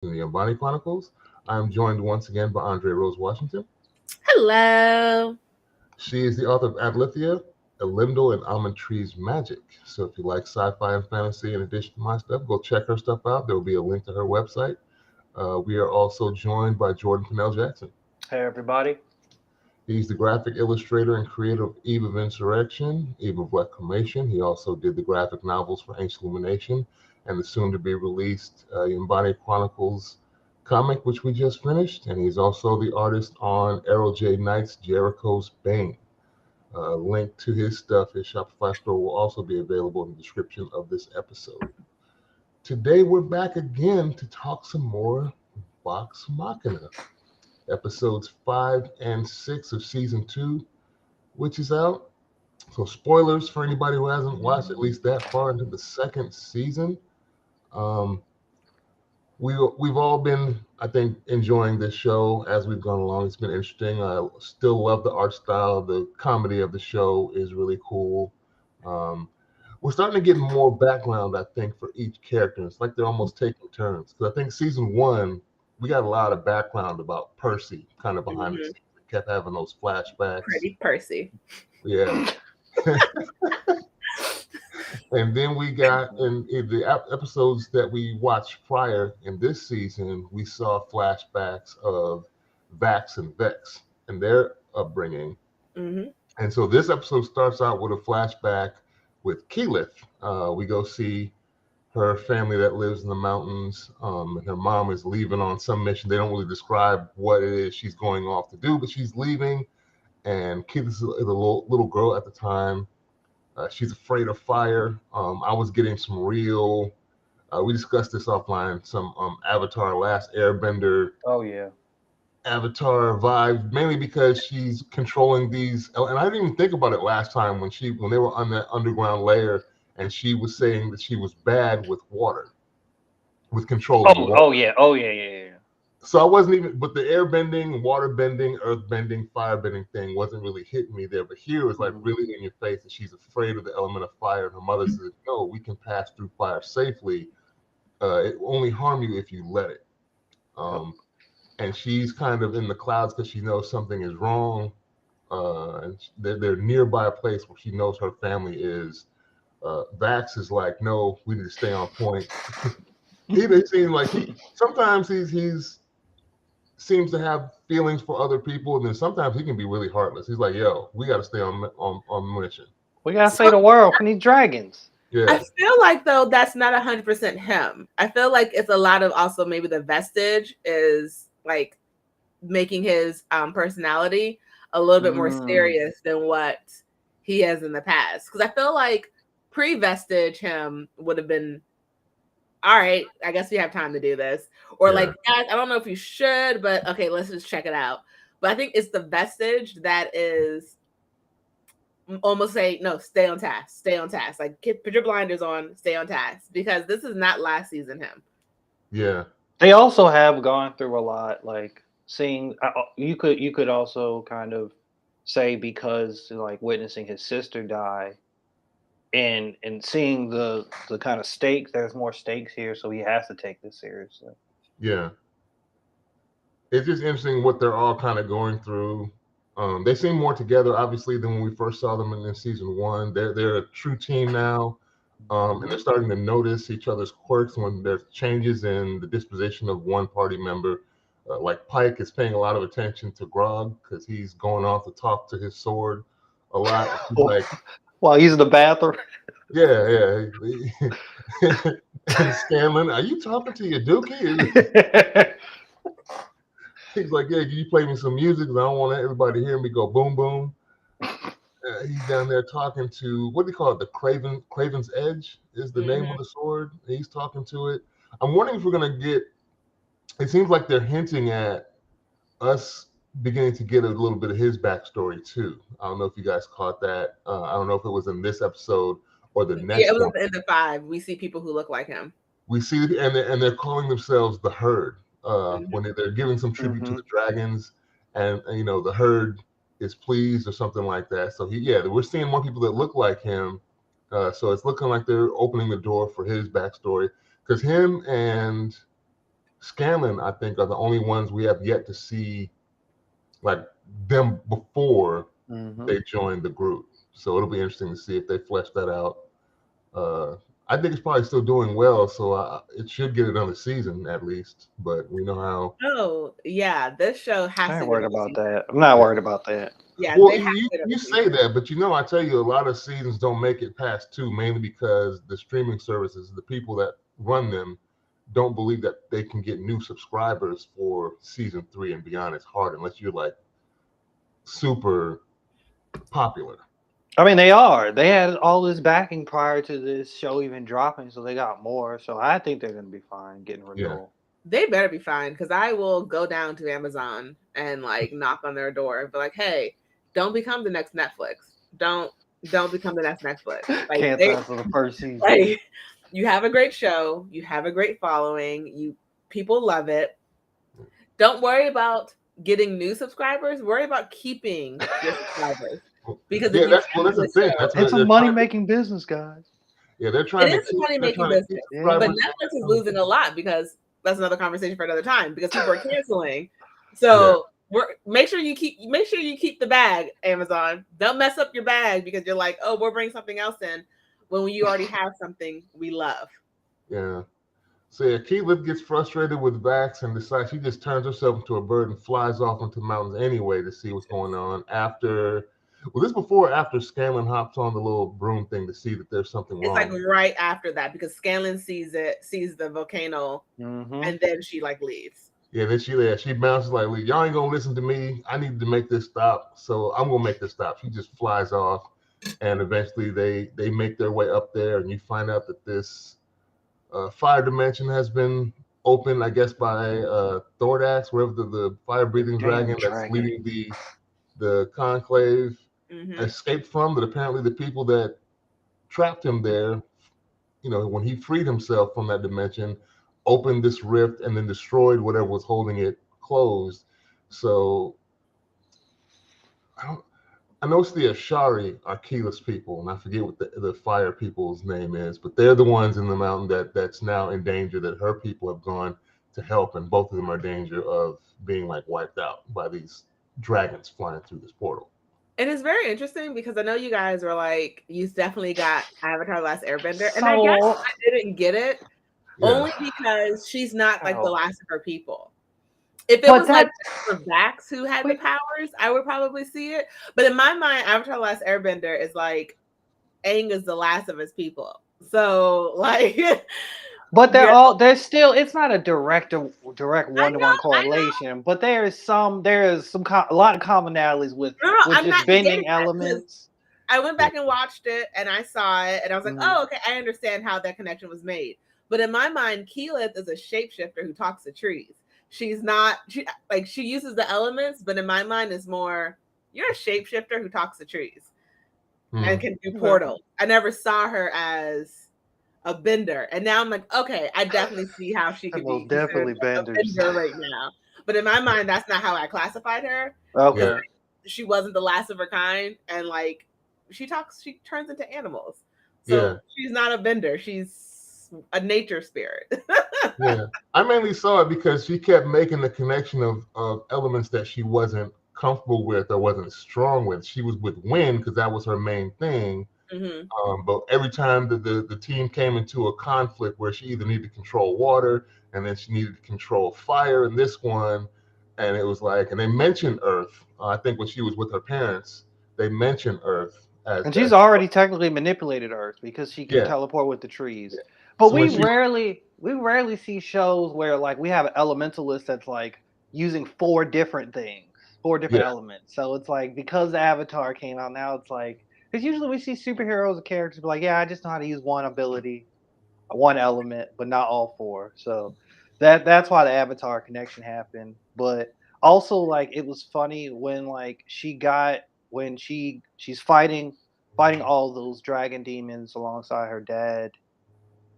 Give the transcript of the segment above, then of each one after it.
in the Ambani Chronicles. I'm joined once again by Andre Rose Washington. Hello. She is the author of Adlithia, Elendil, and Almond Tree's Magic. So if you like sci-fi and fantasy in addition to my stuff, go check her stuff out. There will be a link to her website. We are also joined by Jordan Pennell Jackson. Hey everybody. He's the graphic illustrator and creator of Eve of Insurrection, Eve of Reclamation. He also did the graphic novels for Ancient Illumination and the soon-to-be-released Embodied Chronicles comic, which we just finished. And he's also the artist on Arrow J. Knight's Jericho's Bane. Link to his stuff, his Shopify store, will also be available in the description of this episode. Today, we're back again to talk some more Vox Machina. Episodes 5 and 6 of season 2, which is out. So spoilers for anybody who hasn't watched at least that far into the second season. We've all been, I think, enjoying this show as we've gone along. It's been interesting. I still love the art style. The comedy of the show is really cool. We're starting to get more background, I think, for each character. It's like they're almost taking turns. Because I think season 1, we got a lot of background about Percy kind of behind the scenes. We kept having those flashbacks. Pretty Percy. Yeah. And then we got in the episodes that we watched prior in this season, we saw flashbacks of Vax and Vex and their upbringing. Mm-hmm. And so this episode starts out with a flashback with Keyleth. We go see her family that lives in the mountains, and her mom is leaving on some mission. They don't really describe what it is she's going off to do, but she's leaving. And Keyleth is a little girl at the time. She's afraid of fire. I was getting some real, we discussed this offline, some Avatar Last Airbender. Oh yeah. Avatar vibe, mainly because she's controlling these, and I didn't even think about it last time when they were on that underground layer, and she was saying that she was bad with water, with controlling water. Oh yeah. So I wasn't even, but the air bending, water bending, earth bending, fire bending thing wasn't really hitting me there. But here it was like really in your face that she's afraid of the element of fire. And her mother says, no, we can pass through fire safely. It will only harm you if you let it. And she's kind of in the clouds because she knows something is wrong. And they're nearby a place where she knows her family is. Vax is like, no, we need to stay on point. He seems like sometimes he's seems to have feelings for other people, and then sometimes he can be really heartless. He's like, yo, we got to stay on mission. We gotta save the world from these dragons. Yeah. I feel like, though, that's not 100% him. I feel like it's a lot of also maybe the vestige is like making his personality a little bit more serious than what he has in the past. Because I feel like pre-vestige him would have been, all right, I guess we have time to do this. Or like, guys, I don't know if you should, but okay, let's just check it out. But I think it's the vestige that is almost say, no, stay on task. Like, put your blinders on, stay on task. Because this is not last season him. Yeah. They also have gone through a lot, like seeing, you could also kind of say because like witnessing his sister die and seeing the kind of stakes, there's more stakes here, so he has to take this seriously. Yeah. It's just interesting what they're all kind of going through. They seem more together, obviously, than when we first saw them in season 1. They're a true team now, and they're starting to notice each other's quirks when there's changes in the disposition of one party member. Like Pike is paying a lot of attention to Grog because he's going off to talk to his sword a lot. He's like, while he's in the bathroom. Yeah. Scanlan, are you talking to your dookie? He's like, yeah, can you play me some music? Because I don't want everybody to hear me go boom, boom. He's down there talking to, what do you call it? The Craven's Edge is the name of the sword. He's talking to it. I'm wondering if we're going to get, it seems like they're hinting at us beginning to get a little bit of his backstory too. I don't know if you guys caught that. I don't know if it was in this episode or the next. Yeah, it was at the end of 5. We see people who look like him. We see, and they're calling themselves the Herd when they're giving some tribute to the dragons, and the Herd is pleased or something like that. So we're seeing more people that look like him. So it's looking like they're opening the door for his backstory because him and Scanlan, I think, are the only ones we have yet to see like them before they joined the group. So it'll be interesting to see if they flesh that out. I think it's probably still doing well, so it should get another season at least. But we know how. Oh yeah, this show has I to ain't get worried another about season. that. I'm not worried about that. Yeah, Well, they have to get you another say season. that, but I tell you, a lot of seasons don't make it past 2, mainly because the streaming services, the people that run them, don't believe that they can get new subscribers for season 3 and beyond. It's hard unless you're like super popular. I mean, they are. They had all this backing prior to this show even dropping, so they got more. So I think they're gonna be fine getting renewal. They better be fine, because I will go down to Amazon and like knock on their door and be like, "Hey, don't become the next Netflix. Don't become the next Netflix." Like Can't they, for the first season. like, you have a great show, you have a great following, people love it. Don't worry about getting new subscribers. Worry about keeping your subscribers. Because if you that's have the the thing. show, That's It's a they're money trying to, making business, guys. yeah, they're it trying to is a keep, money they're making trying to business. keep Yeah. But subscribers. Netflix is losing a lot, because that's another conversation for another time, because people are canceling. So make sure you keep the bag, Amazon. Don't mess up your bag because you're like, oh, we'll bring something else in when you already have something we love. Yeah. So yeah, Keelan gets frustrated with Vax and decides she just turns herself into a bird and flies off into the mountains anyway to see what's going on. This before or after Scanlan hops on the little broom thing to see that there's something It's wrong. like right after that, because Scanlan sees the volcano, and then she like leaves. Yeah, then she bounces like, y'all ain't gonna listen to me. I need to make this stop, so I'm gonna make this stop. She just flies off, and eventually they make their way up there, and you find out that this fire dimension has been opened, I guess, by Thordax, wherever the fire-breathing dragon that's leading the conclave escaped from. That apparently the people that trapped him there, when he freed himself from that dimension, opened this rift and then destroyed whatever was holding it closed. So I know it's the Ashari are Keyless people, and I forget what the fire people's name is, but they're the ones in the mountain that's now in danger, that her people have gone to help, and both of them are in danger of being like wiped out by these dragons flying through this portal. It is very interesting because I know you guys were like, you definitely got Avatar: The Last Airbender, and I guess I didn't get it only because she's not like the last of her people. If it was like for Vax who had the powers, I would probably see it. But in my mind, Avatar: The Last Airbender is like Aang is the last of his people. So like, but there's still, it's not a direct one-to-one correlation, but a lot of commonalities with just bending elements. I went back and watched it, and I saw it, and I was like, oh, okay, I understand how that connection was made. But in my mind, Keyleth is a shapeshifter who talks to trees. She's not, she uses the elements, but in my mind, it's more, you're a shapeshifter who talks to trees and can do portals. I never saw her as a bender, and now I'm like, okay, I definitely see how she could be definitely a bender right now. But in my mind, that's not how I classified her. Okay, she wasn't the last of her kind, and like she turns into animals. So she's not a bender. She's a nature spirit. Yeah, I mainly saw it because she kept making the connection of elements that she wasn't comfortable with or wasn't strong with. She was with wind because that was her main thing. But every time the team came into a conflict where she either needed to control water and then she needed to control fire in this one, and it was like, and they mentioned Earth. I think when she was with her parents, they mentioned Earth. And she's already technically manipulated Earth because she can teleport with the trees. Yeah. But so we rarely see shows where like we have an elementalist that's like using 4 different elements. So it's like, because the Avatar came out now, it's like, because usually we see superheroes or characters be like, yeah, I just know how to use one ability, one element, but not all 4. So that's why the Avatar connection happened. But also, like, it was funny when like she's fighting all those dragon demons alongside her dad,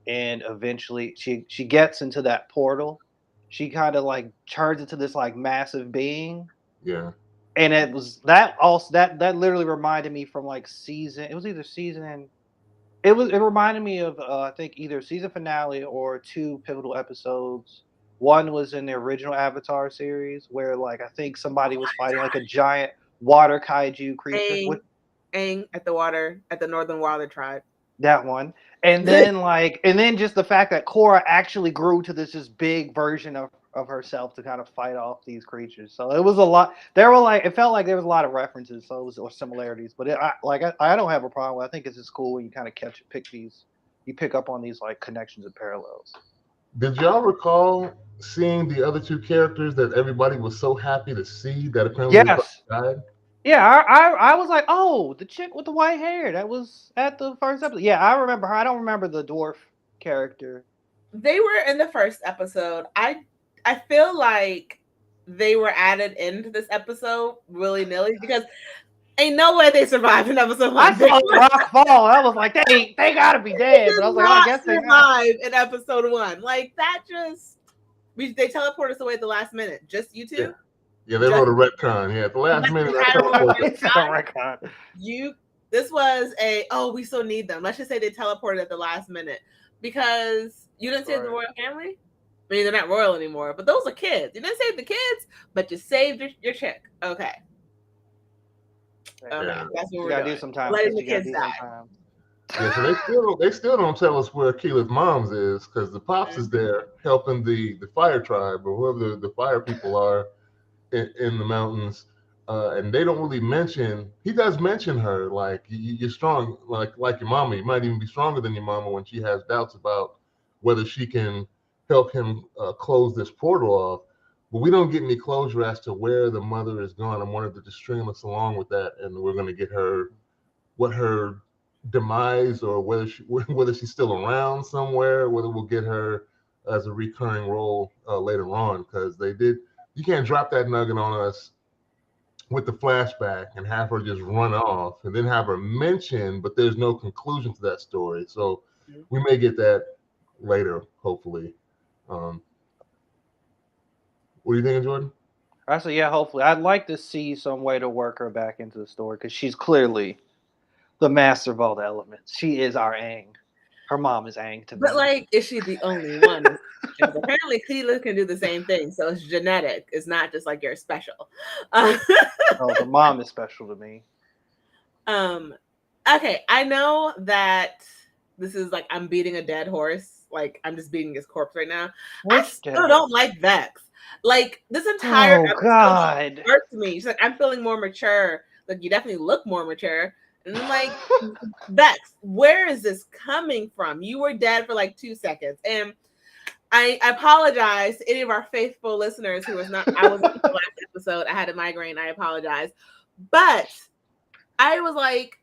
and eventually she gets into that portal. She kind of like turns into this like massive being. Yeah. And it was that literally reminded me from like it reminded me of I think either season finale or 2 pivotal episodes One was in the original Avatar series, where like I think somebody was fighting like a giant water kaiju creature. Aang at the Northern Water Tribe. That one, and then just the fact that Korra actually grew to this just big version of herself to kind of fight off these creatures. So it was a lot. It felt like there was a lot of references, so it was or similarities. But I don't have a problem with it. I think it's just cool when you kind of pick up on these like connections and parallels. Did y'all recall seeing the other two characters that everybody was so happy to see that apparently Yes. died? Yeah, I was like, oh, the chick with the white hair that was at the first episode. Yeah, I remember her. I don't remember the dwarf character. They were in the first episode. I feel like they were added into this episode willy-nilly because ain't no way they survived in episode 1. I saw Rock fall. I was like, they gotta be dead. But I was like, I guess they survived in episode 1. Like that they teleported us away at the last minute. Just you two? Yeah, they wrote a retcon. Yeah, at the last minute. This was we still need them. Let's just say they teleported at the last minute because you didn't save the royal family. I mean, they're not royal anymore, but those are kids. You didn't save the kids, but you saved your chick. Okay. Yeah. That's what you we're gotta doing. do some time. Letting the kids die. Yeah, so they still don't tell us where Keela's mom's is because the pops is there helping the fire tribe or whoever the fire people are in the mountains, and they don't really mention. He does mention her, like you're strong, like your mama. You might even be stronger than your mama when she has doubts about whether she can help him close this portal off. But we don't get any closure as to where the mother is gone. I wanted to just string us along with that, and we're going to get what her demise or whether she's still around somewhere, whether we'll get her as a recurring role later on, because you can't drop that nugget on us with the flashback and have her just run off and then have her mention, but there's no conclusion to that story. So we may get that later, hopefully. What are you thinking, Jordan? I said, yeah, hopefully. I'd like to see some way to work her back into the story because she's clearly the master of all the elements. She is our Aang. Her mom is Aang to me. But like, is she the only one? Apparently, Keela can do the same thing. So it's genetic. It's not just like you're special. Oh, the mom is special to me. Okay, I know that this is like I'm beating a dead horse. Like I'm just beating his corpse right now. I still don't like Vex. Like this entire episode hurts me. She's like, I'm feeling more mature. Like you definitely look more mature. And I'm like, Vex, where is this coming from? You were dead for like 2 seconds. And I apologize to any of our faithful listeners who was not, I was in the last episode. I had a migraine. I apologize. But I was like,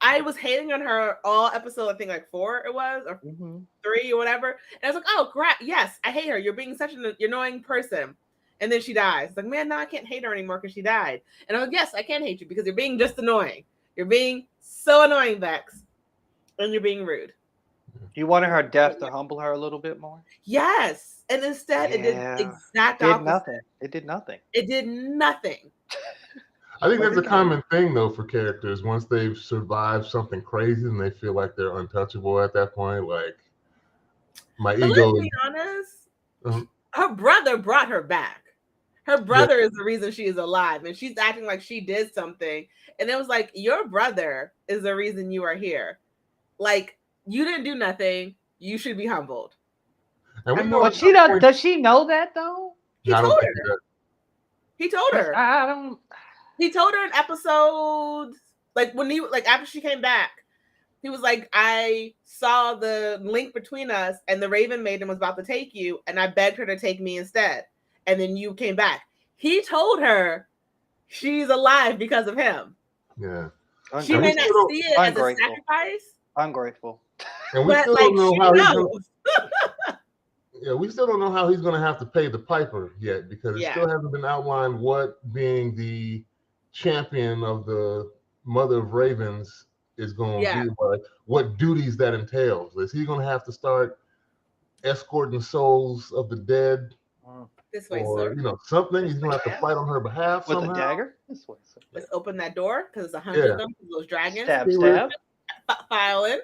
I was hating on her all episode, I think like 4 it was, or 3 or whatever. And I was like, oh, crap. Yes, I hate her. You're being such an annoying person. And then she dies. It's like, man, no, I can't hate her anymore because she died. And I was like, yes, I can hate you because you're being just annoying. You're being so annoying, Vex. And you're being rude. You wanted her death to humble her a little bit more? Yes. And instead, it did exact opposite. Nothing. It did nothing. It did nothing. I think that's a common thing, though, for characters. Once they've survived something crazy and they feel like they're untouchable at that point, like my ego. Let's be honest, her brother brought her back. Her brother is the reason she is alive, and she's acting like she did something. And it was like, your brother is the reason you are here. Like, you didn't do nothing. You should be humbled. And does she know that, though? He told her. He told her. I don't... He told her in episodes, like after she came back, he was like, I saw the link between us and the Raven Maiden was about to take you, and I begged her to take me instead. And then you came back. He told her she's alive because of him. Yeah. She may not see it as a sacrifice. Ungrateful. And we still don't know how we still don't know how he's going to have to pay the piper yet because it still hasn't been outlined what being the champion of the Mother of Ravens is going to be like, what duties that entails. Is he going to have to start escorting souls of the dead? This way, or, sir. Something. He's going to have to fight on her behalf with somehow. a dagger? This way, sir. Let's open that door because there's 100 of them. Those dragons. Stab. File in.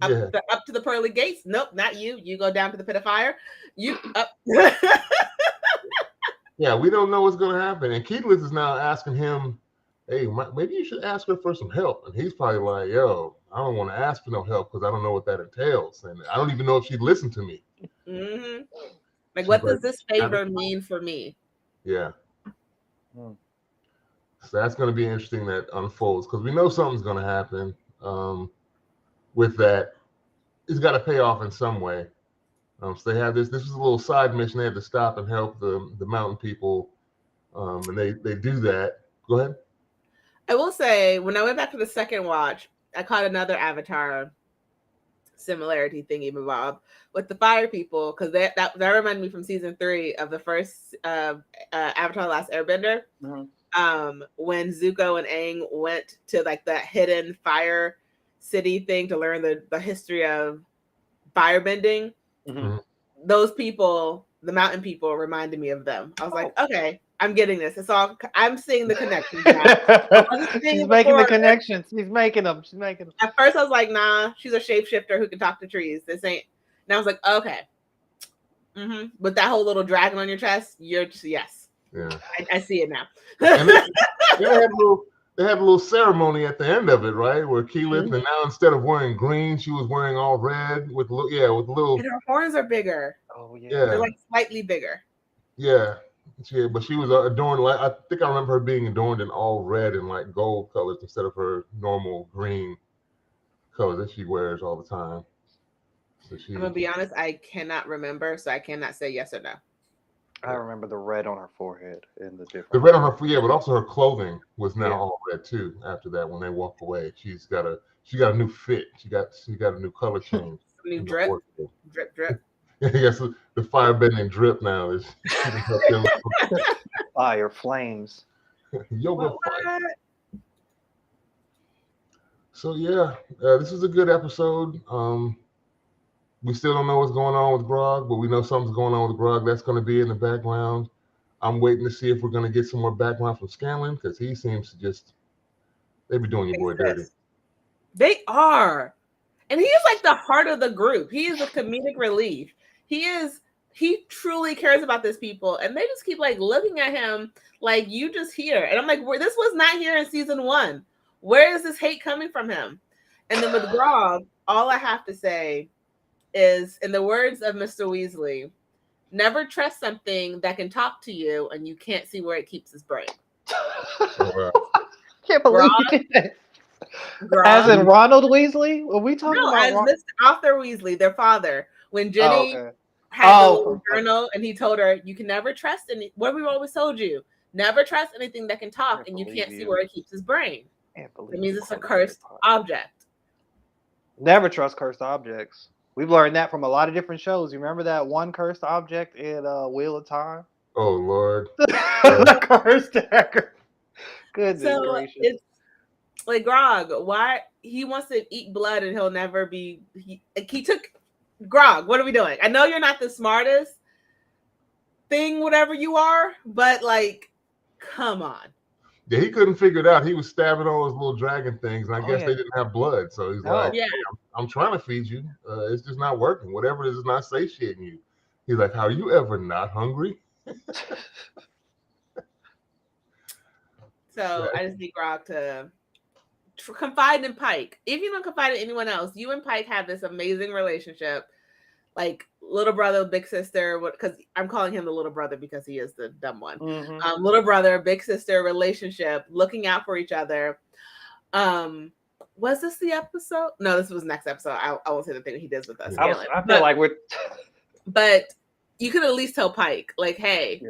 Yeah. Up to the pearly gates. Nope, not you. You go down to the pit of fire. You up. Yeah, we don't know what's going to happen. And Keyleth is now asking him, hey, maybe you should ask her for some help. And he's probably like, yo, I don't want to ask for no help because I don't know what that entails. And I don't even know if she'd listen to me. Mm-hmm. Like, what does this favor mean for me? Yeah. So that's going to be interesting that unfolds because we know something's going to happen with that. It's got to pay off in some way. So they have this. This was a little side mission. They had to stop and help the mountain people, and they do that. Go ahead. I will say, when I went back to the second watch, I caught another Avatar similarity thingy bob with the fire people, because that reminded me from season 3 of the first Avatar: Last Airbender. Mm-hmm. When Zuko and Aang went to like that hidden fire city thing to learn the history of firebending. Mm-hmm. Those people, the mountain people, reminded me of them. I was like, okay, I'm getting this. It's all, I'm seeing the connections now. She's making the connections. She's making them. At first I was like, nah, she's a shapeshifter who can talk to trees. This ain't. And I was like, okay. With that whole little dragon on your chest, you're just, yes. Yeah. I see it now. And they had a little ceremony at the end of it, right? Where Keyleth, and now instead of wearing green, she was wearing all red with little. And her horns are bigger. Oh yeah. They're like slightly bigger. Yeah. But she was adorned like, I think I remember her being adorned in all red and like gold colors instead of her normal green color that she wears all the time. So I'm gonna be honest, I cannot remember, so I cannot say yes or no. I remember the red on her forehead and the different. The red on her, yeah, but also her clothing was now all red too. After that, when they walk away, she got a new fit. She got a new color change. New drip. Yes, the firebending drip now is fire flames. Yoga fire. So yeah, this is a good episode. We still don't know what's going on with Grog, but we know something's going on with Grog. That's going to be in the background. I'm waiting to see if we're going to get some more background from Scanlan, because he seems to they be doing your boy dirty. They are. And he is like the heart of the group. He is a comedic relief. He truly cares about these people. And they just keep like looking at him like, you just here. And I'm like, this was not here in season 1. Where is this hate coming from him? And then with Grog, all I have to say is, in the words of Mr. Weasley, never trust something that can talk to you and you can't see where it keeps its brain. Can't believe it. As in Ronald Weasley? Are we talking about as Mr. Arthur Weasley, their father? When Jenny had the little journal and he told her, you can never trust what we've always told you, never trust anything that can talk and you can't see where it keeps his brain. It means it's a cursed object. Never trust cursed objects. We've learned that from a lot of different shows. You remember that one cursed object in Wheel of Time? Oh, Lord. The cursed dagger. Goodness gracious. It's like Grog, why he wants to eat blood and he'll never be. He took Grog. What are we doing? I know you're not the smartest thing, whatever you are, but like, come on. Yeah, he couldn't figure it out. He was stabbing all those little dragon things, and I guess they didn't have blood. So he's like, hey, I'm trying to feed you. It's just not working. Whatever it is not satiating you. He's like, are you ever not hungry? So I just need Grog to confide in Pike. If you don't confide in anyone else, you and Pike have this amazing relationship. Like little brother, big sister, because I'm calling him the little brother because he is the dumb one. Little brother, big sister relationship, looking out for each other. Was this the episode? No, this was next episode. I won't say the thing he does with us. I feel like we're. But you could at least tell Pike, like, hey,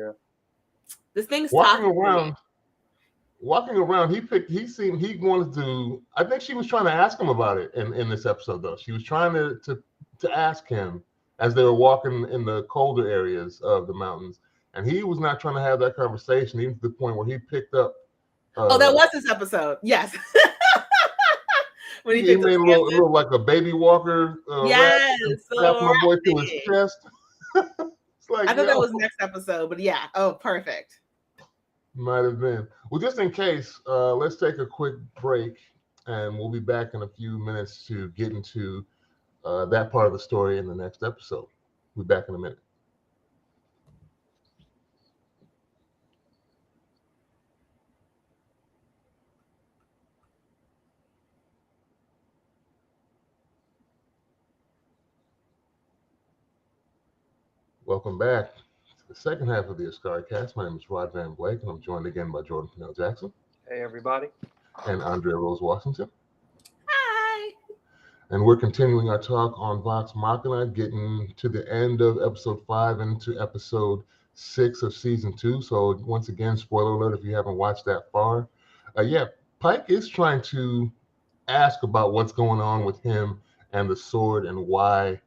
this thing's walking around. He wanted to. I think she was trying to ask him about it in this episode, though. She was trying to ask him as they were walking in the colder areas of the mountains, and he was not trying to have that conversation, even to the point where he picked up. That was this episode. Yes. When he made a little like a baby walker. Yes. Wrapped my boy to his chest. It's like, I thought that was next episode, but yeah. Oh, perfect. Might have been. Well, just in case, let's take a quick break, and we'll be back in a few minutes to get into that part of the story in the next episode. We'll be back in a minute. Welcome back to the second half of the Askari Cast. My name is Rod Van Blake, and I'm joined again by Jordan Pennell Jackson. Hey, everybody. And Andrea Rose Washington. Hi. And we're continuing our talk on Vox Machina, getting to the end of episode 5 and into episode 6 of season 2. So once again, spoiler alert if you haven't watched that far. Pike is trying to ask about what's going on with him and the sword and why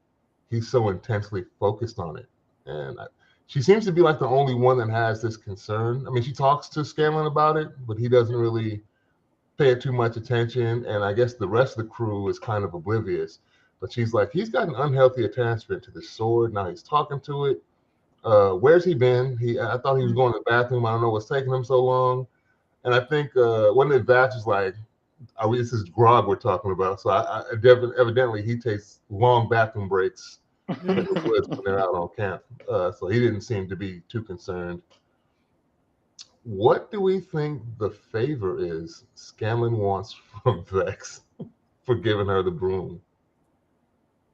he's so intensely focused on it. And she seems to be like the only one that has this concern. I mean, she talks to Scanlan about it, but he doesn't really pay it too much attention. And I guess the rest of the crew is kind of oblivious. But she's like, he's got an unhealthy attachment to the sword. Now he's talking to it. Where's he been? I thought he was going to the bathroom. I don't know what's taking him so long. And I think one of the Vats is like, this is grog we're talking about. So evidently he takes long bathroom breaks in the woods when they're out on camp. So he didn't seem to be too concerned. What do we think the favor is Scanlan wants from Vex for giving her the broom?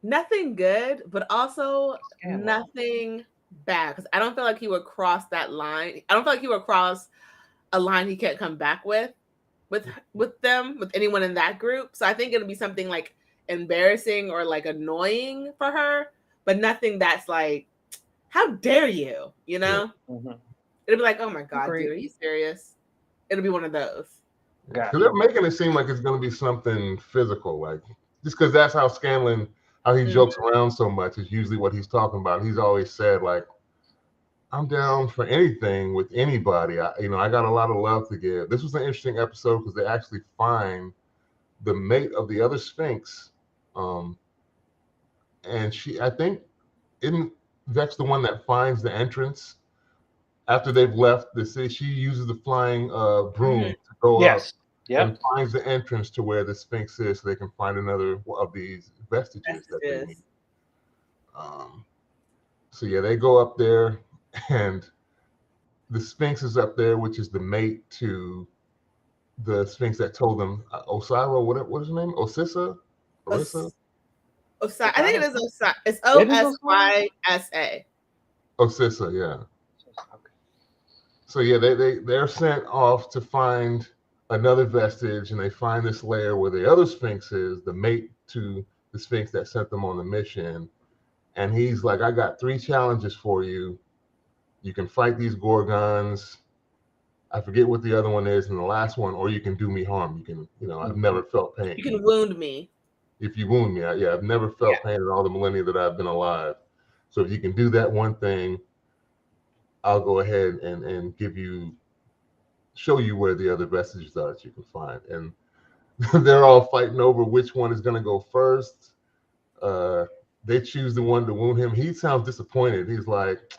Nothing good, but also nothing bad. Because I don't feel like he would cross that line. I don't feel like he would cross a line he can't come back with anyone in that group. So I think it'll be something like embarrassing or like annoying for her, but nothing that's like, how dare you, you know? Yeah. Mm-hmm. It'll be like, oh my God, dude, are you serious? It'll be one of those. Because they're making it seem like it's going to be something physical, like just because that's how Scanlan, how he jokes around so much is usually what he's talking about. He's always said like, I'm down for anything with anybody. I got a lot of love to give. This was an interesting episode because they actually find the mate of the other Sphinx, and I think, isn't Vex the one that finds the entrance after they've left the city? She uses the flying broom to go up and finds the entrance to where the Sphinx is, so they can find another of these vestiges that they need. So yeah, they go up there. And the Sphinx is up there, which is the mate to the Sphinx that told them Osira. What is her name? Osissa? Orissa? Osisa. I think it is Osisa. It's Osysa. Osissa, yeah. Okay. So yeah, they're sent off to find another vestige, and they find this lair where the other Sphinx is, the mate to the Sphinx that sent them on the mission. And he's like, I got 3 challenges for you. You can fight these Gorgons. I forget what the other one is, and the last one, or you can do me harm. You can, I've never felt pain. You can wound me. If you wound me, I've never felt pain in all the millennia that I've been alive. So if you can do that one thing, I'll go ahead and show you where the other vestiges are that you can find. And they're all fighting over which one is going to go first. They choose the one to wound him. He sounds disappointed. He's like,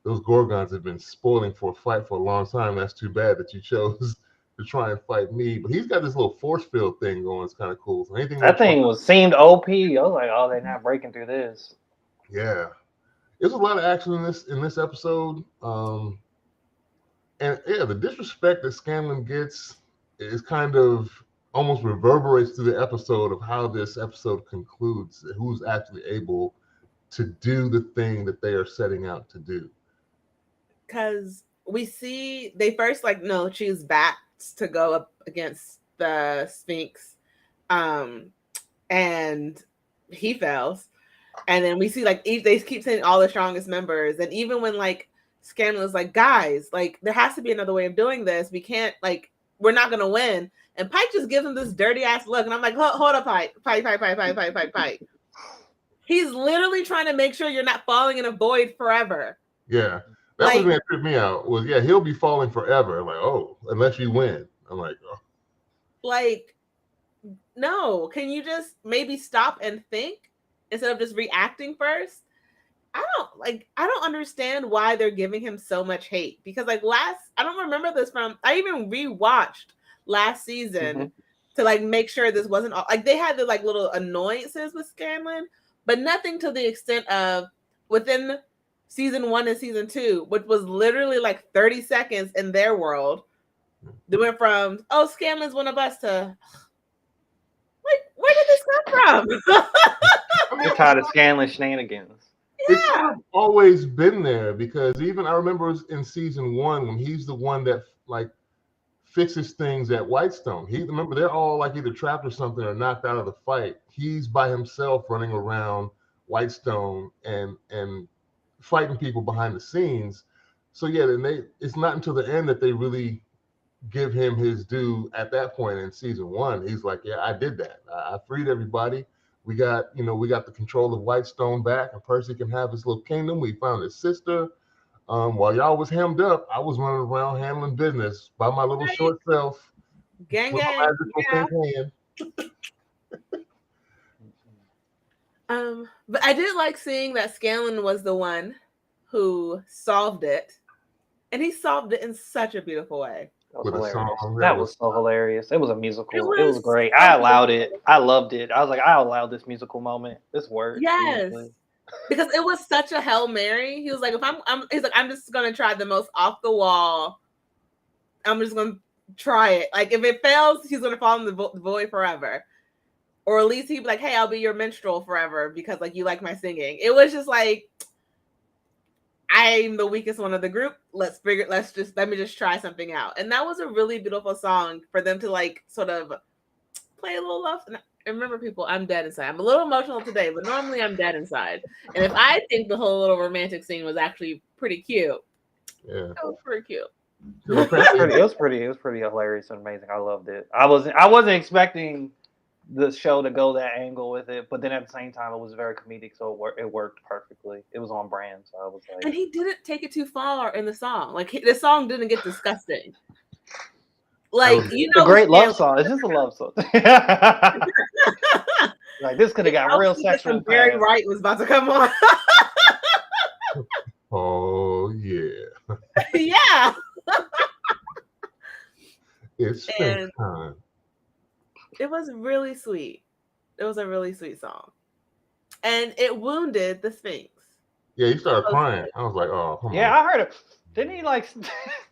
those Gorgons have been spoiling for a fight for a long time. That's too bad that you chose to try and fight me. But he's got this little force field thing going. It's kind of cool. So that thing seemed OP. I was like, oh, they're not breaking through this. Yeah. There's a lot of action in this episode. And yeah, the disrespect that Scanlan gets is kind of almost reverberates through the episode of how this episode concludes, who's actually able to do the thing that they are setting out to do. Because we see they first choose Bats to go up against the Sphinx, and he fails. And then we see they keep saying all the strongest members, and even when Scanlan is like, guys, there has to be another way of doing this. We can't we're not gonna win. And Pike just gives him this dirty ass look, and I'm like, hold up, Pike. He's literally trying to make sure you're not falling in a void forever. Yeah. That was what tripped me out. Was he'll be falling forever. I'm like, oh, unless you win. I'm like, oh. No, can you just maybe stop and think instead of just reacting first? I don't understand why they're giving him so much hate, because I don't remember this I even rewatched last season to make sure this wasn't all they had the little annoyances with Scanlan, but nothing to the extent of within season 1 and season 2, which was literally like 30 seconds in their world. They went from, oh, Scanlan's one of us to, like, where did this come from? You're tired of Scanlan shenanigans. It's kind of always been there, because even I remember in season 1 when he's the one that like fixes things at Whitestone. Remember they're all like either trapped or something or knocked out of the fight. He's by himself running around Whitestone and fighting people behind the scenes. So yeah, then it's not until the end that they really give him his due. At that point in season 1, he's like, yeah, I did that. I freed everybody. We got the control of Whitestone back, and Percy can have his little kingdom. We found his sister. While y'all was hemmed up, I was running around handling business by my little short self. Gang. But I did like seeing that Scanlan was the one who solved it, and he solved it in such a beautiful way. That was hilarious. That was so hilarious. It was a musical. It was great. So I allowed it. I loved it. I was like, I allowed this musical moment. This worked. Yes. Because it was such a Hail Mary. He was like, I'm just gonna try the most off the wall. I'm just gonna try it. Like, if it fails, he's gonna fall in the void forever. Or at least he'd be like, hey, I'll be your minstrel forever because like you like my singing. It was just like, I'm the weakest one of the group. Let me just try something out. And that was a really beautiful song for them to like sort of play a little love. And remember, people, I'm dead inside. I'm a little emotional today, but normally I'm dead inside. And if I think the whole little romantic scene was actually pretty cute, yeah, it was pretty cute. It was pretty hilarious and amazing. I loved it. I wasn't expecting the show to go that angle with it, but then at the same time it was very comedic, so it worked perfectly. It was on brand, so I was like, and he didn't take it too far in the song. Like, the song didn't get disgusting. Like, it's a great love song. It's just a love song. Like, this could have got real sexual. Barry White was about to come on. Oh yeah. Yeah. It's time. It was really sweet. It was a really sweet song. And it wounded the Sphinx. Yeah, he started crying. I was like, oh, come on. Yeah, I heard it. Didn't he like,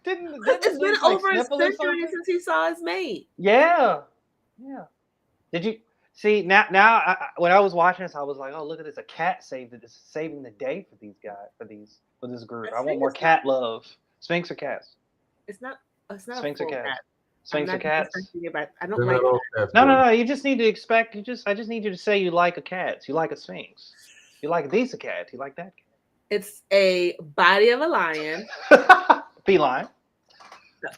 didn't it's been over a century since he saw his mate. Yeah. Yeah. Did you see now when I was watching this, I was like, oh, look at this. A cat saving the day for these guys, for this group. I want more cat love. Sphinx or cats? It's not Sphinx or cats? Cat. Sphinx or cats? I don't like cats. No. You just need to expect. I just need you to say you like a cat. You like a sphinx. You like these a cat. You like that cat. It's a body of a lion. Feline.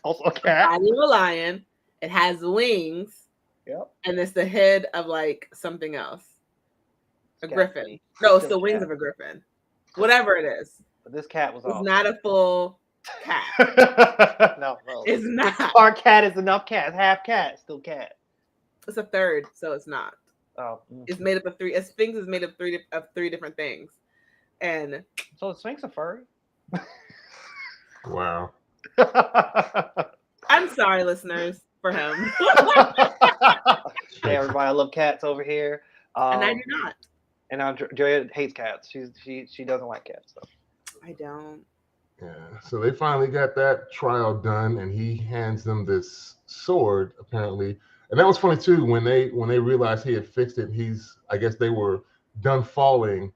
Also a cat. Body of a lion. It has wings. Yep. And it's the head of like something else. A griffin. Cat. No, it's the wings of a griffin. Whatever it is. But this cat was awesome. It's not a full cat. No. It's not. Our cat is enough cat. Half cat, still cat. It's a third, so it's not. Oh. It's made up of three. A sphinx is made of three different things. And so the sphinx a furry? Wow. I'm sorry, listeners, for him. Hey, everybody, I love cats over here. And I do not. And Andrea hates cats. She doesn't like cats, though. I don't. Yeah. So they finally got that trial done, and he hands them this sword, apparently. And that was funny too, when they realized he had fixed it. I guess they were done falling.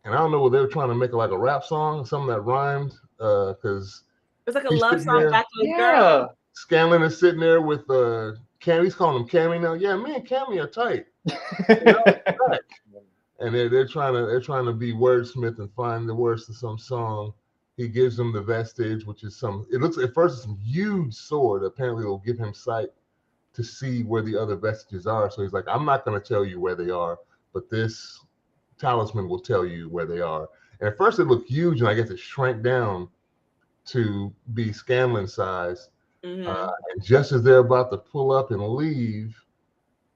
And I don't know what they were trying to make like a rap song, something that rhymed, because it's like a love song back to a girl. Scanlan is sitting there with Cam. He's calling him Cammy now. Yeah, me and Cammy are tight. And they're trying to be wordsmith and find the words to some song. He gives them the vestige, which is it looks at first it's some huge sword. Apparently, it'll give him sight to see where the other vestiges are. So he's like, I'm not going to tell you where they are, but this talisman will tell you where they are. And at first it looked huge, and I guess it shrank down to be Scanlan size. Mm-hmm. And just as they're about to pull up and leave,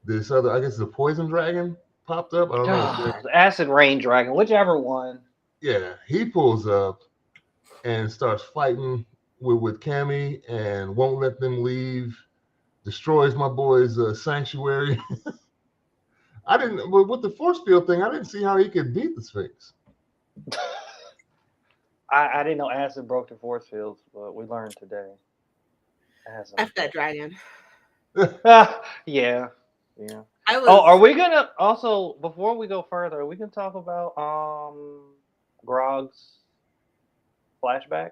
this other, I guess the poison dragon popped up. I don't know. The acid rain dragon, whichever one. Yeah, he pulls up and starts fighting with Cammy and won't let them leave. Destroys my boy's sanctuary. I didn't. But with the force field thing, I didn't see how he could beat the Sphinx. I didn't know acid broke the force fields, but we learned today. F that dragon. Yeah. I was. Oh, are we gonna also before we go further? We can talk about Grog's flashback,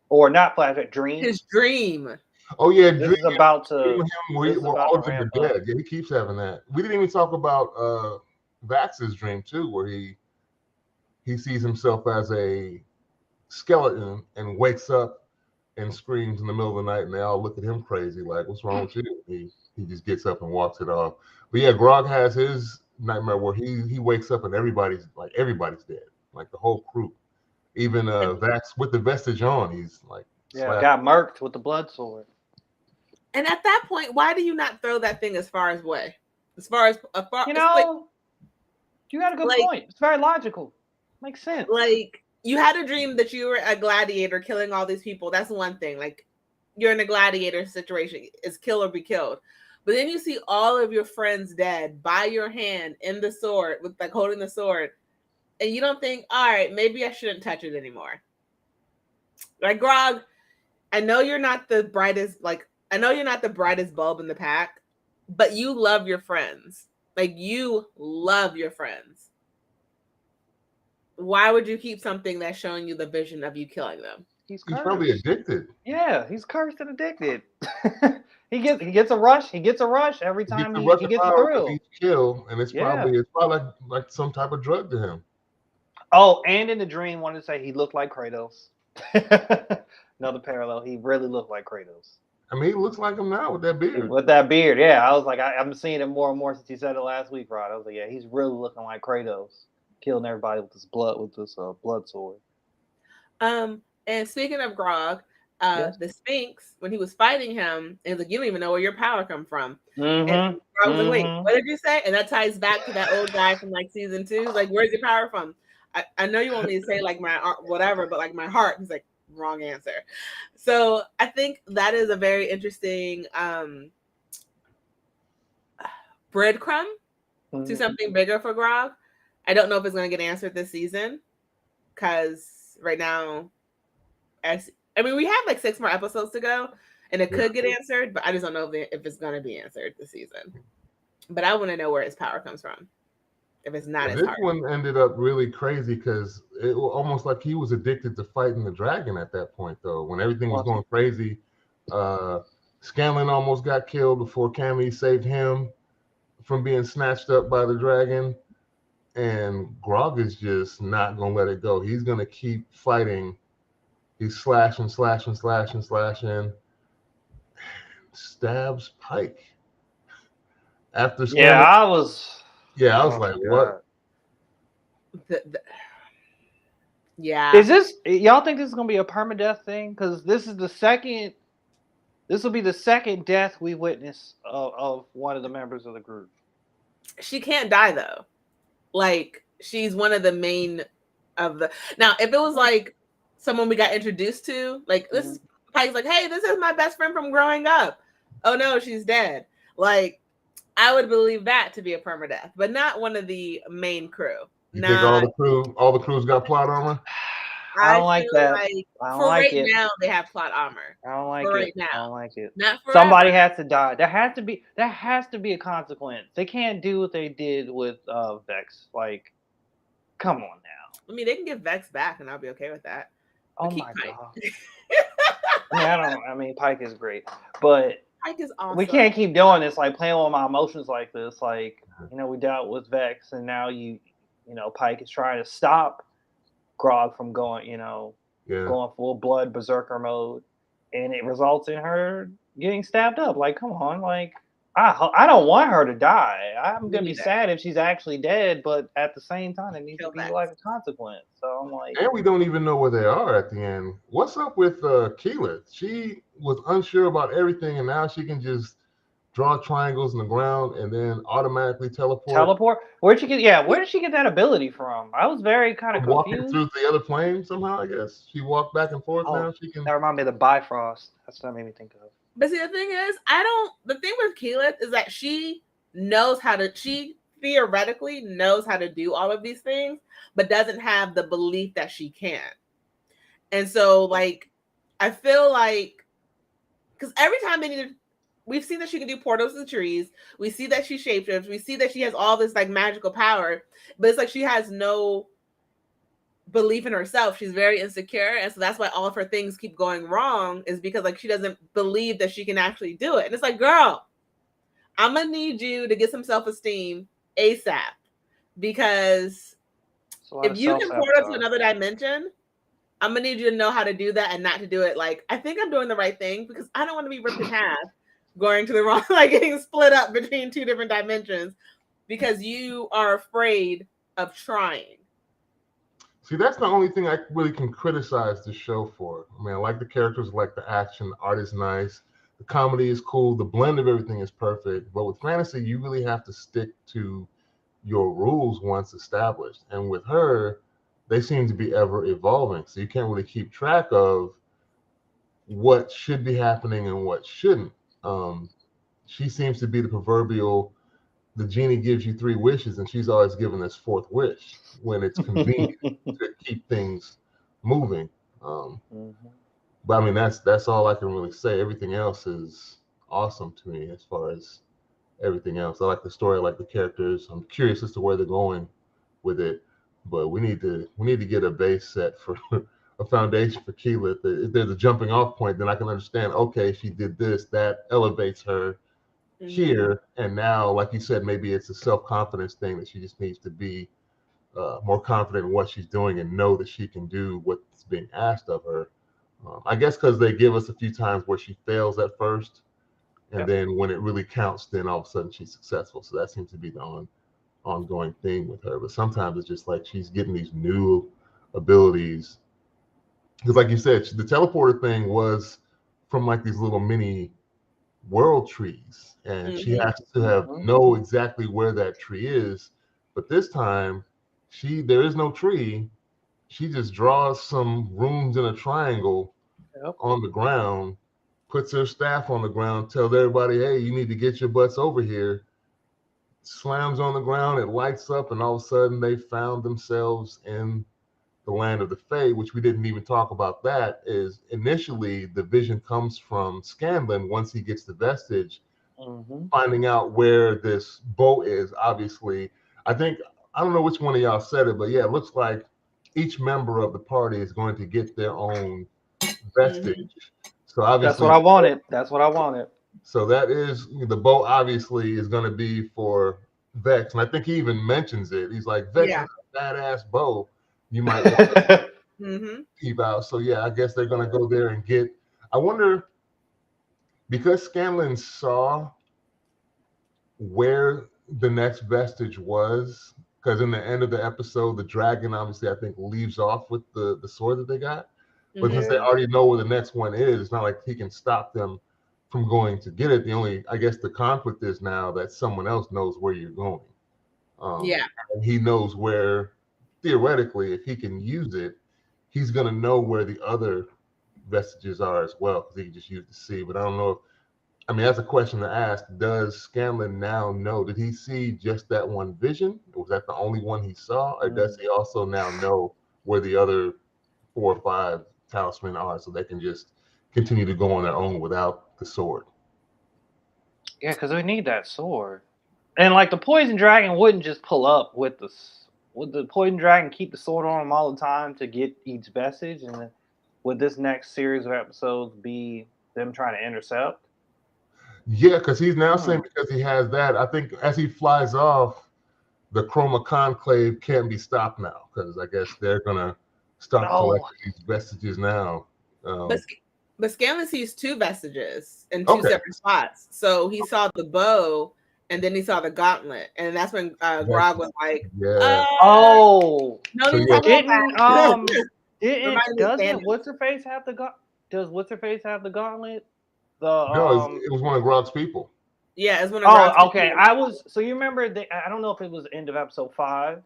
or not flashback, dream. His dream. Oh yeah, This is about to. where all of them are dead. Yeah, he keeps having that. We didn't even talk about Vax's dream too, where he sees himself as a skeleton and wakes up and screams in the middle of the night, and they all look at him crazy, like, "What's wrong with you?" He just gets up and walks it off. But yeah, Grog has his nightmare where he wakes up and everybody's dead, like the whole crew. Even Vax with the vestige on, he's like, got murked with the blood sword. And at that point, why do you not throw that thing as far as way? You got a good point. It's very logical. Makes sense. Like, you had a dream that you were a gladiator killing all these people. That's one thing. Like, you're in a gladiator situation. It's kill or be killed. But then you see all of your friends dead by your hand in the sword, with like holding the sword. And you don't think, all right, maybe I shouldn't touch it anymore. Like, Grog, I know you're not the brightest bulb in the pack, but you love your friends. Like, you love your friends. Why would you keep something that's showing you the vision of you killing them? He's probably addicted. Yeah, he's cursed and addicted. he gets a rush. He gets a rush every time he gets through. He's chill, and it's probably like some type of drug to him. Oh, and in the dream, wanted to say he looked like Kratos. Another parallel. He really looked like Kratos. I mean, he looks like him now with that beard. With that beard, yeah. I was like, I'm seeing it more and more since he said it last week, Rod. I was like, yeah, he's really looking like Kratos, killing everybody with this blood sword. And speaking of Grog, the Sphinx, when he was fighting him, it was like, you don't even know where your power come from. And Grog was like, wait, what did you say? And that ties back to that old guy from like season 2. Like, where's your power from? I know you want me to say like my whatever, but like my heart. He's like, wrong answer. So I think that is a very interesting breadcrumb to something bigger for Grog. I don't know if it's going to get answered this season, because right now, we have like 6 more episodes to go, and it could get answered, but I just don't know if it's going to be answered this season. But I want to know where his power comes from. If it's not this one ended up really crazy, because it was almost like he was addicted to fighting the dragon at that point, though. When everything was going crazy, Scanlan almost got killed before Cammy saved him from being snatched up by the dragon. And Grog is just not going to let it go. He's going to keep fighting. He's slashing. Stabs Pike. After Scanlan, I was like, what? Yeah. Is this, y'all think this is going to be a permadeath thing? Because this will be the second death we witnessed of one of the members of the group. She can't die, though. Like, she's one of the main of the... Now, if it was like someone we got introduced to, like, this is Pike's like, hey, this is my best friend from growing up. Oh no, she's dead. Like, I would believe that to be a permadeath, but not one of the main crew. You think all the crews got plot armor? I don't like that. Like, I don't for like right it. now, they have plot armor. I don't like for it. Right now. I don't like it. Not forever. Somebody has to die. There has to be a consequence. They can't do what they did with Vex. Like, come on now. I mean, they can get Vex back, and I'll be okay with that. Oh my god. I mean, Pike is great, but Pike is awesome. We can't keep doing this, like playing with my emotions like this. Like, we dealt with Vex, and now Pike is trying to stop Grog from going, going full blood berserker mode, and it results in her getting stabbed up. Like, come on, like I don't want her to die. I'm gonna be sad if she's actually dead, but at the same time, it needs to be like a consequence. So I'm like, and we don't even know where they are at the end. What's up with Keyleth? She was unsure about everything, and now she can just draw triangles in the ground and then automatically teleport. Where did she get that ability from? I was very kind of confused. Walking through the other plane somehow, I guess. She walked back and forth now. She can. That reminded me of the Bifrost. That's what that made me think of. But see, the thing is, the thing with Keyleth is that she knows how to, she theoretically knows how to do all of these things, but doesn't have the belief that she can. And so, like, I feel like, because every time they need to, we've seen that she can do portals to the trees. We see that she shapeshifts. We see that she has all this like magical power, but it's like she has no belief in herself. She's very insecure, and so that's why all of her things keep going wrong, is because like she doesn't believe that she can actually do it. And it's like, girl, I'm gonna need you to get some self-esteem ASAP, because if you can port us to another dimension, I'm gonna need you to know how to do that and not to do it like, I think I'm doing the right thing, because I don't want to be ripped in half going to the wrong, like getting split up between two different dimensions because you are afraid of trying. See, that's the only thing I really can criticize the show for. I mean, I like the characters, I like the action, the art is nice, the comedy is cool, the blend of everything is perfect. But with fantasy, you really have to stick to your rules once established. And with her, they seem to be ever evolving. So you can't really keep track of what should be happening and what shouldn't. She seems to be the proverbial, the genie gives you 3 wishes, and she's always giving this 4th wish when it's convenient to keep things moving. But I mean, that's all I can really say. Everything else is awesome to me as far as everything else. I like the story, I like the characters. I'm curious as to where they're going with it, but we need to get a base set for a foundation for Keela. If there's a jumping off point, then I can understand, okay, she did this, that elevates her here, and now, like you said, maybe it's a self-confidence thing that she just needs to be more confident in what she's doing and know that she can do what's being asked of her. I guess because they give us a few times where she fails at first, and then when it really counts, then all of a sudden she's successful. So that seems to be the ongoing thing with her. But sometimes it's just like she's getting these new abilities. Because like you said, the teleporter thing was from like these little mini world trees, and she has to know exactly where that tree is. But this time, there is no tree. She just draws some runes in a triangle on the ground, puts her staff on the ground, tells everybody, hey, you need to get your butts over here. Slams on the ground, it lights up, and all of a sudden they found themselves in the land of the Fae, which we didn't even talk about. That is, initially the vision comes from Scanlan once he gets the vestige, finding out where this boat is. Obviously, I don't know which one of y'all said it, but yeah, it looks like each member of the party is going to get their own vestige. So obviously, That's what I wanted. So that is, the boat obviously is going to be for Vex, and I think he even mentions it. He's like, Vex is a badass boat. You might want to keep out. So yeah, I guess they're going to go there and get. I wonder, because Scanlan saw where the next vestige was, because in the end of the episode, the dragon obviously I think leaves off with the sword that they got. But since they already know where the next one is, it's not like he can stop them from going to get it. The only, I guess, the conflict is now that someone else knows where you're going. And he knows where, theoretically, if he can use it, he's going to know where the other vestiges are as well, because he can just use the sea. But I don't know if, I mean, that's a question to ask. Does Scanlan now know? Did he see just that one vision? Was that the only one he saw? Or does he also now know where the other 4 or 5 talisman are, so they can just continue to go on their own without the sword? Yeah, because we need that sword. And like the poison dragon wouldn't just pull up with would the poison dragon keep the sword on him all the time to get each vestige? And would this next series of episodes be them trying to intercept? Yeah, because he's now saying, because he has that, I think as he flies off, the Chroma Conclave can't be stopped now, because I guess they're gonna start collecting these vestiges now. But Scanlan sees 2 vestiges in 2 separate spots. So he saw the bow, and then he saw the gauntlet, and that's when Grog was like, no need to talk about that. Doesn't what's her face have the gauntlet? Does what's her face have the gauntlet? No, it was one of Grog's people. Yeah, it's one of Grog's people. So you remember I don't know if it was the end of episode 5.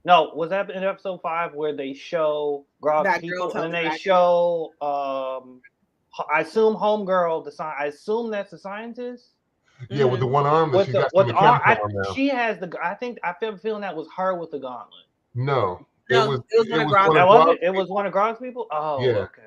No, was that in episode 5 where they show Grog's people and then they show I assume Homegirl, I assume that's the scientist? Yeah, with the one arm that With she's the got some with arm, mechanical arm now. she has the. I think I feel feeling that was her with the gauntlet. No, it No, was it was one of Grog's. That was Grog's it. It was people. one of Grog's people. Oh, Yeah. okay.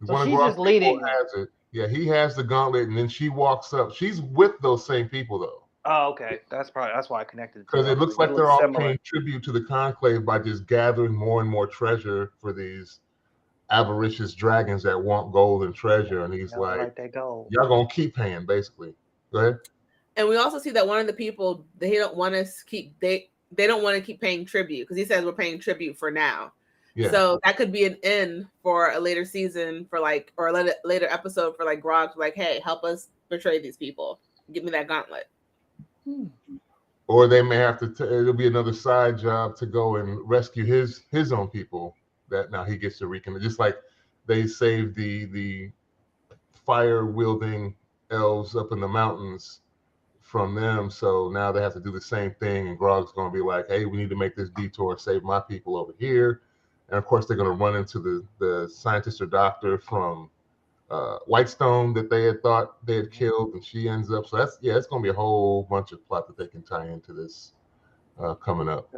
So One of she's Grog's just leading people them. has it. Yeah, he has the gauntlet, and then she walks up. She's with those same people though. Oh, okay. That's why I connected it to. Because it looks like they're looks all similar. paying tribute to the conclave by just gathering more and more treasure for these avaricious dragons that want gold and treasure. And he's like, they go. y'all gonna keep paying, basically. Go ahead. And we also see that one of the people, they don't want us keep they don't want to keep paying tribute because he says we're paying tribute for now. Yeah. So that could be an in for a later season for like, or a later episode for like Grog to like, hey, help us betray these people. Give me that gauntlet. Or they may have to. It'll be another side job to go and rescue his own people. That now he gets to reconnect. Just like they saved the fire wielding elves up in the mountains from them, so now they have to do the same thing. And Grog's going to be like, "Hey, we need to make this detour, save my people over here." And of course, they're going to run into the scientist or doctor from Whitestone that they had thought they had killed, and she ends up. So it's going to be a whole bunch of plot that they can tie into this coming up.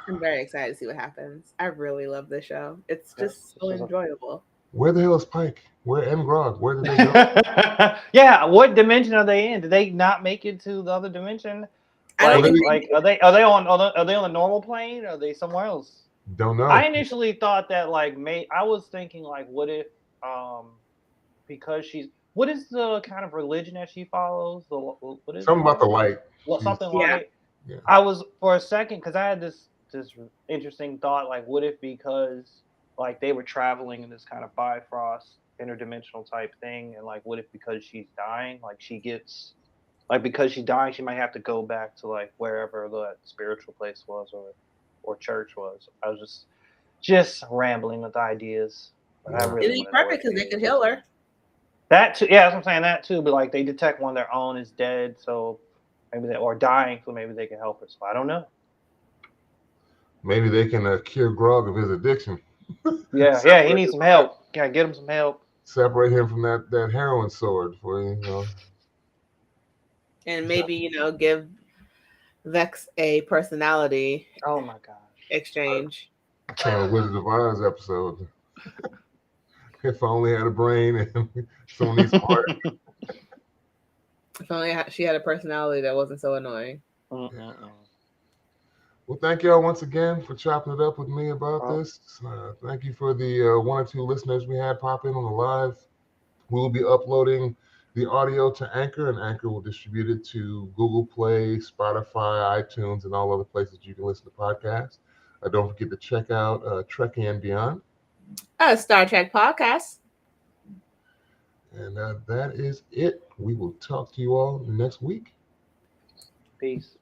I'm very excited to see what happens. I really love this show. It's just so enjoyable. Where the hell is Pike? Where and Grog? Where did they go? Yeah, what dimension are they in? Did they not make it to the other dimension? Are they on the normal plane? Or are they somewhere else? Don't know. I initially thought that I was thinking like, what if because what is the kind of religion that she follows? What is something about the light? Something light. Yeah. I was for a second because I had this interesting thought, like, what if because like they were traveling in this kind of Bifrost interdimensional type thing, and like what if because she's dying, like she gets like because she's dying, she might have to go back to like wherever the spiritual place was or church was. I was just rambling with ideas. But I really it'd be perfect because they could heal her. That too, yeah, that's what I'm saying. That too, but like they detect one of their own is dead, so maybe or dying, so maybe they can help her. So I don't know. Maybe they can cure Grog of his addiction. Yeah, he needs some help. Can I get him some help? Separate him from that heroin sword for And maybe give Vex a personality. Oh my gosh! Exchange. A Wizard of Oz episode. If I only had a brain and someone needs heart. If only she had a personality that wasn't so annoying. Well, thank y'all once again for chopping it up with me about this. Thank you for the one or two listeners we had pop in on the live. We will be uploading the audio to Anchor, and Anchor will distribute it to Google Play, Spotify, iTunes, and all other places you can listen to podcasts. Don't forget to check out Trekkie and Beyond. A Star Trek podcast. And that is it. We will talk to you all next week. Peace.